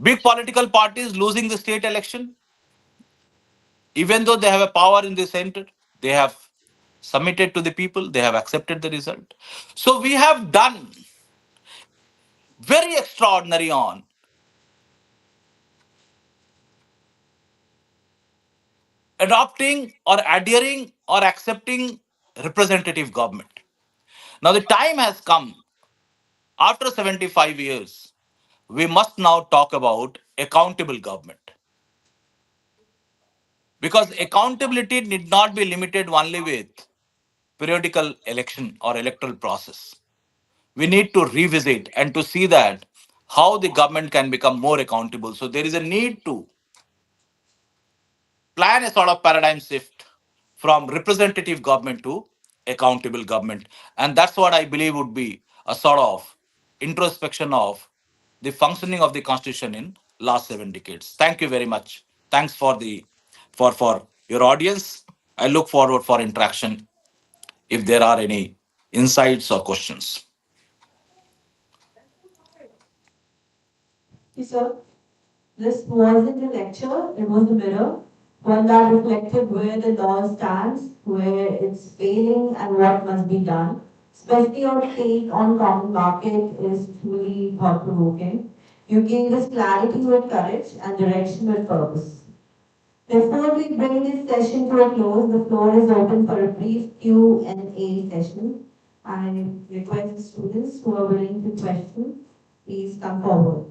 Big political parties losing the state election, even though they have a power in the center, they have submitted to the people, they have accepted the result. So we have done very extraordinary on adopting or adhering or accepting representative government. Now the time has come after 75 years. We must now talk about accountable government, because accountability need not be limited only with periodical election or electoral process. We need to revisit and to see that how the government can become more accountable. So there is a need to plan a sort of paradigm shift from representative government to accountable government. And that's what I believe would be a sort of introspection of the functioning of the constitution in last 7 decades. Thank you very much. Thanks for the for your audience. I look forward for interaction if there are any insights or questions. Yes, sir. This wasn't a lecture, it was a mirror, one that reflected where the law stands, where it's failing, and what must be done. Especially your take on common market is truly thought-provoking. You gave us clarity with courage and direction with purpose. Before we bring this session to a close, the floor is open for a brief Q&A session. I request the students who are willing to question, please come forward.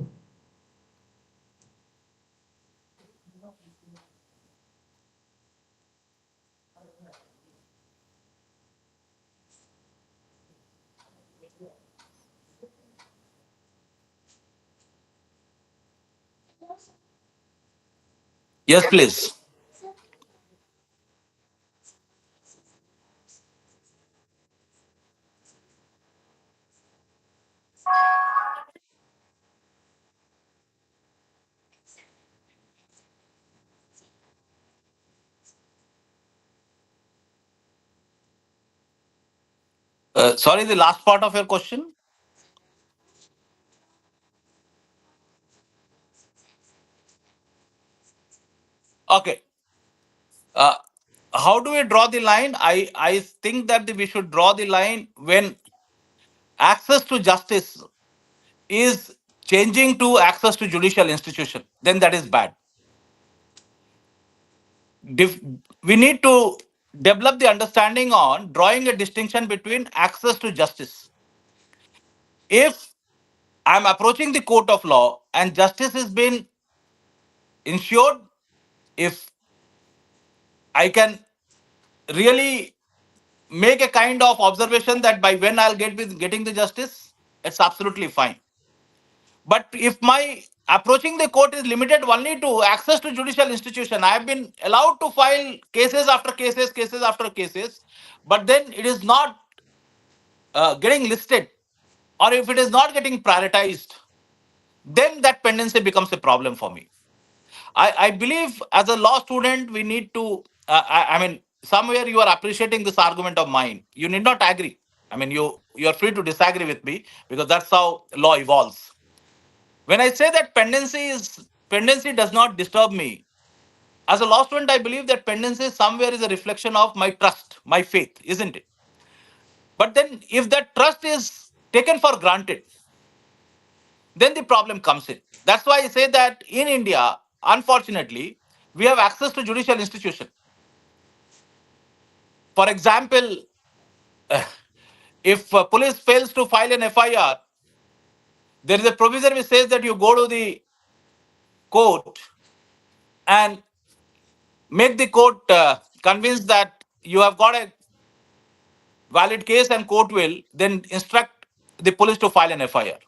Yes, please. Sorry, the last part of your question. Okay. Uh, how do we draw the line? I think that we should draw the line when access to justice is changing to access to judicial institution. Then that is bad. Dif- we need to develop the understanding on drawing a distinction between access to justice. If I'm approaching the court of law and justice has been ensured, if I can really make a kind of observation that by when I'll get with getting the justice, it's absolutely fine. But if my approaching the court is limited only to access to judicial institution, I have been allowed to file cases after cases, cases after cases, but then it is not getting listed, or if it is not getting prioritized, then that pendency becomes a problem for me. I believe as a law student, we need to, I mean, somewhere you are appreciating this argument of mine. You need not agree. I mean, you are free to disagree with me because that's how law evolves. When I say that pendency does not disturb me, as a law student, I believe that pendency somewhere is a reflection of my trust, my faith, isn't it? But then if that trust is taken for granted, then the problem comes in. That's why I say that in India, unfortunately, we have access to judicial institution. For example, if police fails to file an FIR, there is a provision which says that you go to the court and make the court convinced that you have got a valid case, and court will then instruct the police to file an FIR.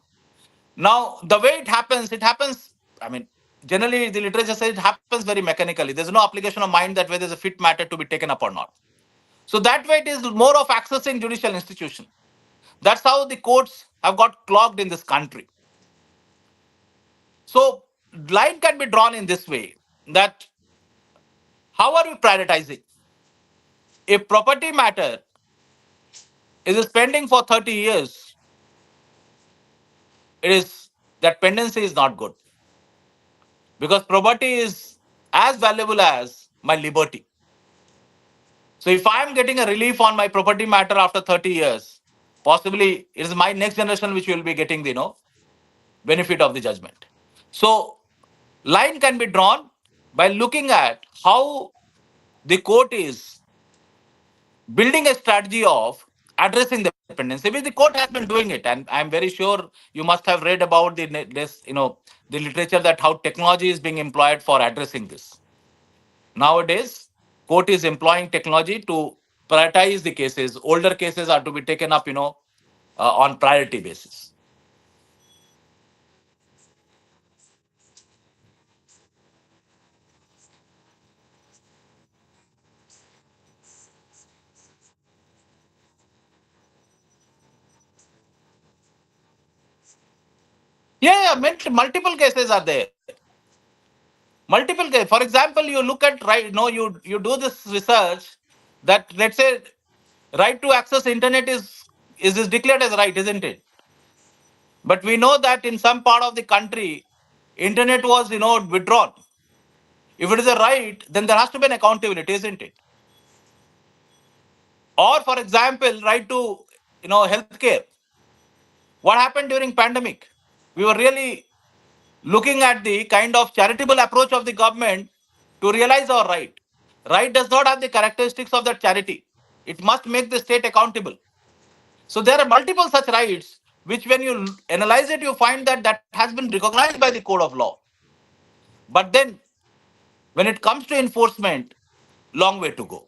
Now, the way it happens, I mean, generally the literature says it happens very mechanically. There's no application of mind that whether there's a fit matter to be taken up or not. So that way it is more of accessing judicial institution. That's how the courts have got clogged in this country. So line can be drawn in this way that how are we prioritizing? If property matter is pending for 30 years, it is that pendency is not good because property is as valuable as my liberty. So if I am getting a relief on my property matter after 30 years, possibly it is my next generation which will be getting the benefit of the judgment. So line can be drawn by looking at how the court is building a strategy of addressing the dependency, which the court has been doing it, and I'm very sure you must have read about the literature that how technology is being employed for addressing this. Nowadays, court is employing technology to prioritize the cases. Older cases are to be taken up, on priority basis. Yeah, yeah, multiple cases are there. Multiple cases. For example, you look at right. No, you do this research that let's say right to access internet is declared as right, isn't it? But we know that in some part of the country, internet was withdrawn. If it is a right, then there has to be an accountability, isn't it? Or for example, right to healthcare. What happened during pandemic? We were really looking at the kind of charitable approach of the government to realize our right. Right does not have the characteristics of that charity. It must make the state accountable. So there are multiple such rights, which when you analyze it, you find that that has been recognized by the code of law. But then when it comes to enforcement, long way to go.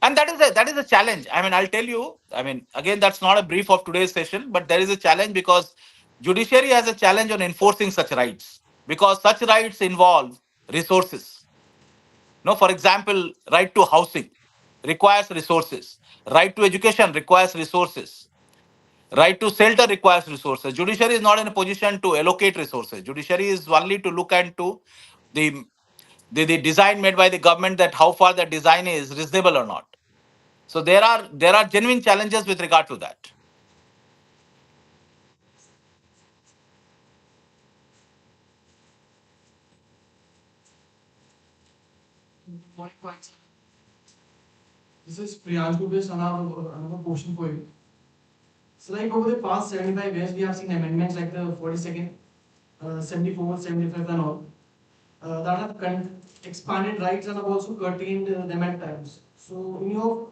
And that is a challenge. I mean, I'll tell you. I mean, again, that's not a brief of today's session, but there is a challenge because judiciary has a challenge on enforcing such rights because such rights involve resources. No, for example, right to housing requires resources. Right to education requires resources. Right to shelter requires resources. Judiciary is not in a position to allocate resources. Judiciary is only to look into the the design made by the government that how far the design is reasonable or not. So there are genuine challenges with regard to that. This is Priyansh based another question for you. So, like over the past 75 years, we have seen amendments like the 42nd, 74th, 75th, and all that have expanded rights and have also curtailed them at times. So,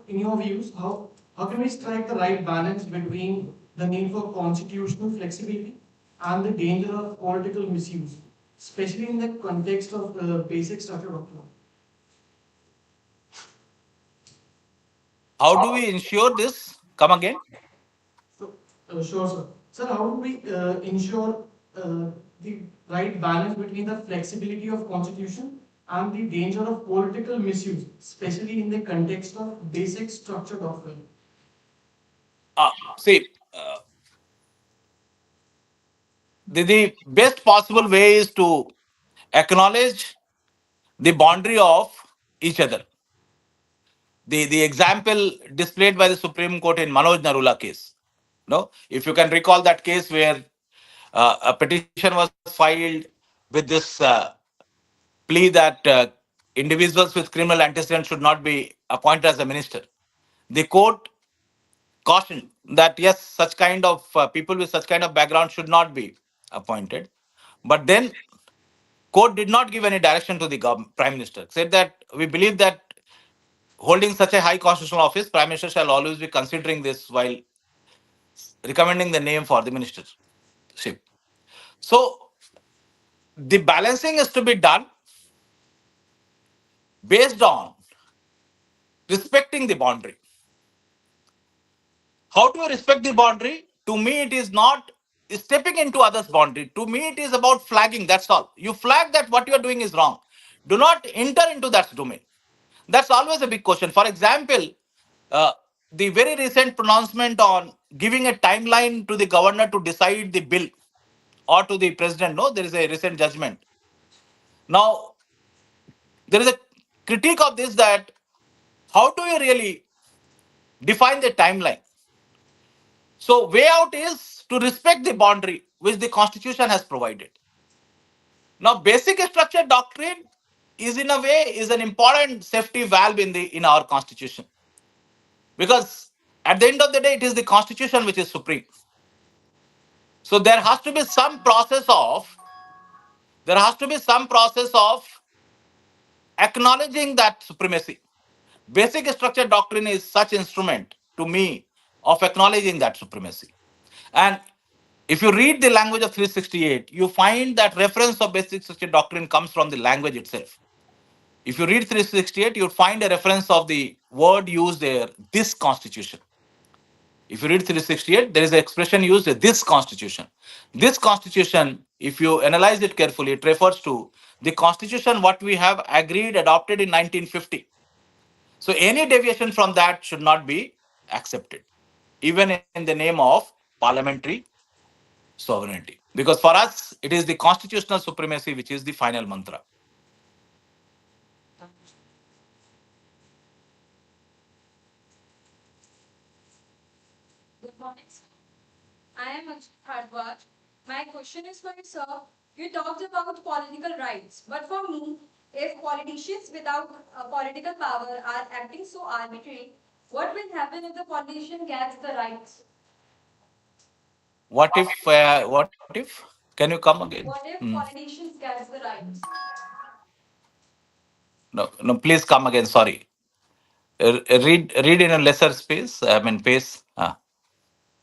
in your views, how can we strike the right balance between the need for constitutional flexibility and the danger of political misuse, especially in the context of basic structure of law? How do we ensure this? Come again. So, sure, sir. Sir, how do we ensure the right balance between the flexibility of constitution and the danger of political misuse, especially in the context of basic structure doctrine? See, the best possible way is to acknowledge the boundary of each other. The example displayed by the Supreme Court in Manoj Narula case. No, if you can recall that case where a petition was filed with this plea that individuals with criminal antecedents should not be appointed as a minister. The court cautioned that yes, such kind of people with such kind of background should not be appointed. But then court did not give any direction to the prime minister. Said that we believe that holding such a high constitutional office, prime minister shall always be considering this while recommending the name for the ministership. So the balancing is to be done based on respecting the boundary. How do you respect the boundary? To me, it is not stepping into others' boundary. To me, it is about flagging. That's all. You flag that what you are doing is wrong. Do not enter into that domain. That's always a big question. For example, uh, the very recent pronouncement on giving a timeline to the governor to decide the bill or to the president. No, there is a recent judgment. Now, there is a critique of this, that how do you really define the timeline? So, way out is to respect the boundary which the constitution has provided. Now, basic structure doctrine is in a way is an important safety valve in our constitution, because at the end of the day, it is the constitution which is supreme. So there has to be some process of acknowledging that supremacy. Basic structure doctrine is such instrument to me of acknowledging that supremacy. And if you read the language of 368, you find that reference of basic structure doctrine comes from the language itself. If you read 368, you'll find a reference of the word used there, this constitution. If you read 368, there is an expression used, this constitution. This constitution, if you analyze it carefully, it refers to the constitution what we have agreed, adopted in 1950. So any deviation from that should not be accepted, even in the name of parliamentary sovereignty. Because for us, it is the constitutional supremacy which is the final mantra. Good morning, sir. I am Hardwar. My question is for you, sir. You talked about political rights, but for me, if politicians without political power are acting so arbitrary, what will happen if the politician gets the rights? What if? What if? Can you come again? What if politicians gets the rights? No, no. Please come again. Sorry. Read in a lesser space. I mean pace.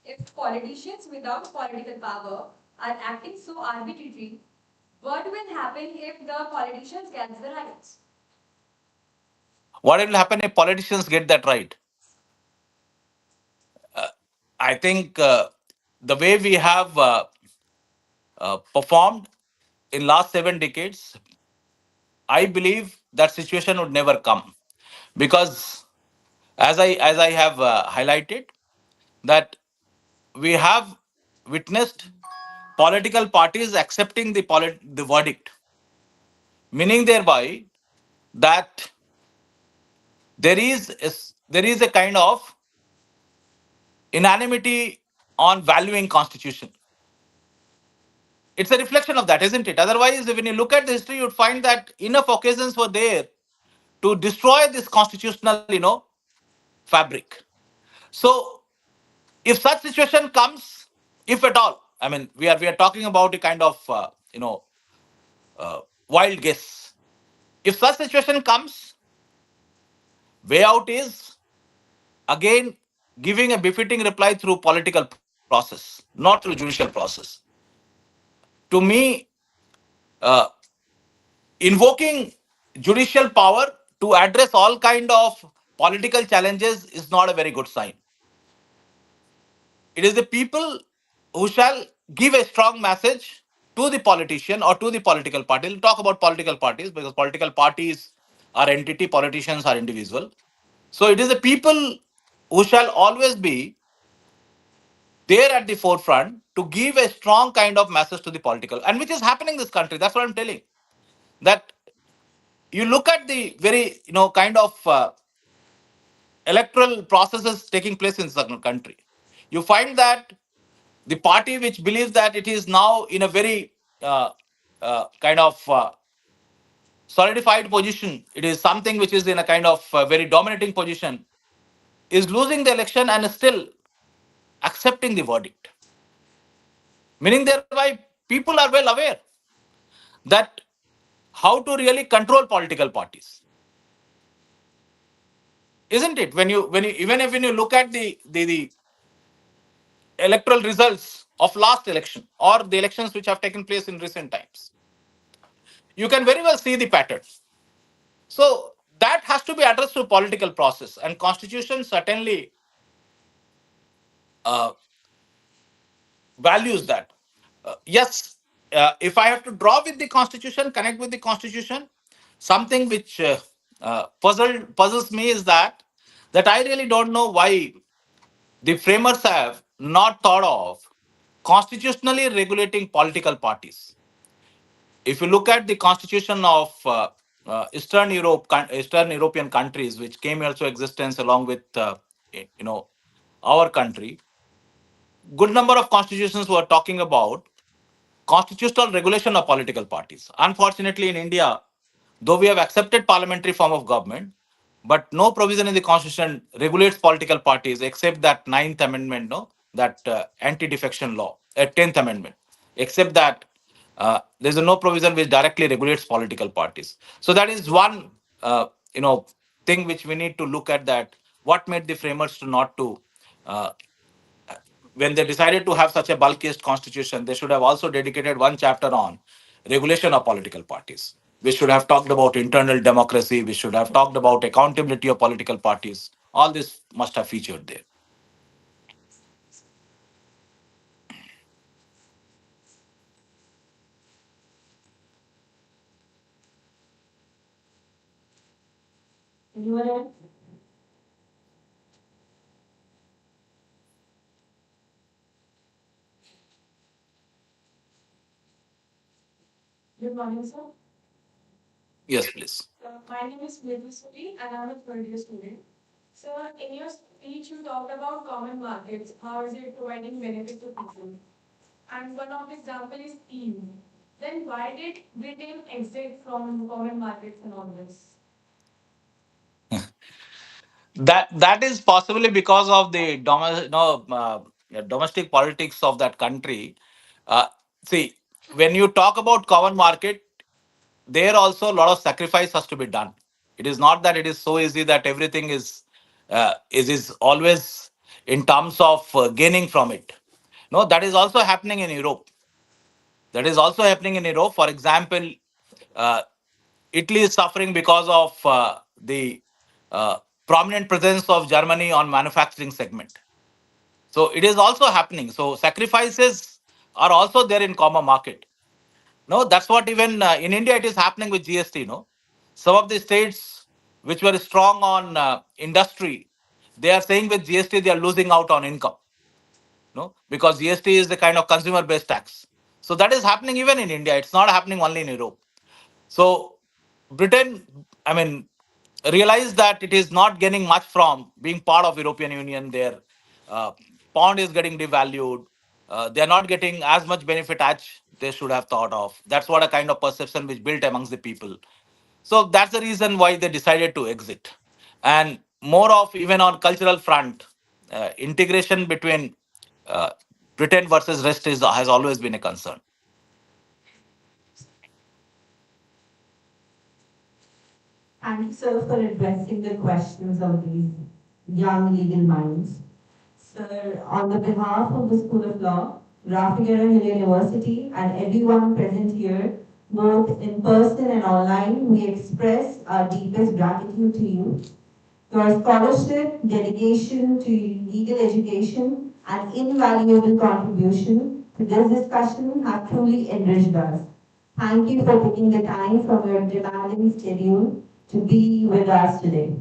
If politicians without political power are acting so arbitrary, what will happen if the politicians gets the rights? What will happen if politicians get that right? I think the way we have performed in last 7 decades, I believe that situation would never come, because as I have highlighted, that we have witnessed political parties accepting the verdict, meaning thereby that there is a kind of unanimity on valuing constitution. It's a reflection of that, isn't it? Otherwise, when you look at the history, you'd find that enough occasions were there to destroy this constitutional, fabric. So, if such situation comes, if at all, I mean, we are talking about a kind of, wild guess. If such situation comes, way out is again giving a befitting reply through political process, not through judicial process. To me, uh, invoking judicial power to address all kind of political challenges is not a very good sign. It is the people who shall give a strong message to the politician or to the political party. We'll talk about political parties because political parties are entity, politicians are individual. So it is the people who shall always be there at the forefront to give a strong kind of message to the political, and which is happening in this country. That's what I'm telling. That you look at the very, kind of electoral processes taking place in certain country, you find that the party which believes that it is now in a very kind of solidified position, it is something which is in a kind of very dominating position, is losing the election and still accepting the verdict. Meaning thereby people are well aware that how to really control political parties, isn't it? When you even if when you look at the electoral results of last election or the elections which have taken place in recent times, you can very well see the pattern. So that has to be addressed through political process, and constitution certainly uh, values that. Yes, if I have to draw with the constitution, connect with the constitution, something which puzzles me is that I really don't know why the framers have not thought of constitutionally regulating political parties. If you look at the constitution of Eastern European countries, which came into existence along with our country, good number of constitutions were talking about constitutional regulation of political parties. Unfortunately, in India, though we have accepted parliamentary form of government, but no provision in the constitution regulates political parties except that ninth amendment, no, that anti-defection law, 10th amendment. Except that there's no provision which directly regulates political parties. So that is one, thing which we need to look at, that what made the framers to not to uh, when they decided to have such a bulkiest constitution, they should have also dedicated one chapter on regulation of political parties. We should have talked about internal democracy. We should have talked about accountability of political parties. All this must have featured there. Anyone else? Good morning, sir. Yes, please. My name is Suri and I'm a third year student. Sir, in your speech, you talked about common markets. How is it providing benefit to people? And one of the example is EU. Then why did Britain exit from common markets and all this? That is possibly because of the domestic politics of that country. Uh, See, when you talk about common market, there also a lot of sacrifice has to be done. It is not that it is so easy that everything is always in terms of gaining from it. No, that is also happening in Europe. That is also happening in Europe. For example, uh, Italy is suffering because of the prominent presence of Germany on manufacturing segment. So it is also happening. So sacrifices are also there in common market. No, that's what even in India it is happening with GST. No, some of the states which were strong on industry, they are saying with GST they are losing out on income. No, because GST is the kind of consumer-based tax. So that is happening even in India. It's not happening only in Europe. So Britain, I mean, realized that it is not getting much from being part of European Union. Their uh, pound is getting devalued. They are not getting as much benefit as they should have thought of. That's what a kind of perception which built amongst the people. So that's the reason why they decided to exit. And more of even on cultural front, integration between uh, Britain versus rest has always been a concern. Thank you, sir, for addressing the questions of these young legal minds. Sir, on the behalf of the School of Law, Rafigera Hill University, and everyone present here, both in person and online, we express our deepest gratitude to you. Your scholarship, dedication to legal education, and invaluable contribution to this discussion have truly enriched us. Thank you for taking the time from your demanding schedule to be with us today.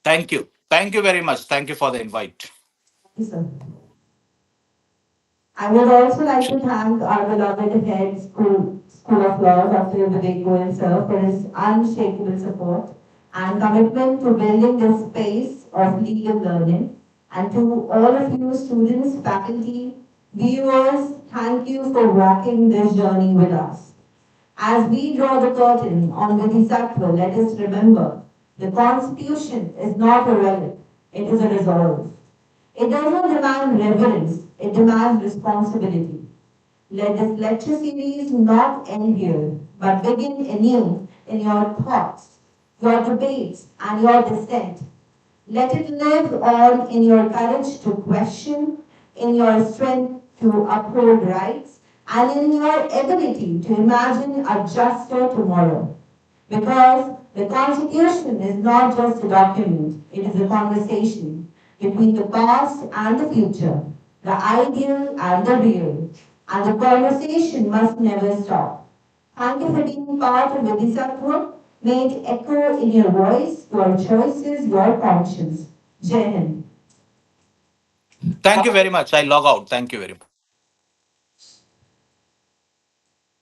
Thank you. Thank you very much. Thank you for the invite. Thank you, sir. I would also like to thank our beloved head School of Law, Dr. Uday Shankar, sir, for his unshakable support and commitment to building this space of legal learning. And to all of you students, faculty, viewers, thank you for walking this journey with us. As we draw the curtain on Bodhisattva, let us remember the Constitution is not a relic, it is a resolve. It does not demand reverence, it demands responsibility. Let this lecture series not end here, but begin anew in your thoughts, your debates, and your dissent. Let it live on in your courage to question, in your strength to uphold rights, and in your ability to imagine a juster tomorrow. Because the Constitution is not just a document, it is a conversation between the past and the future, the ideal and the real, and the conversation must never stop. Thank you for being part of Bodhisattva. May it echo in your voice, your choices, your conscience. Jai Hind. Thank you very much. I log out. Thank you very much.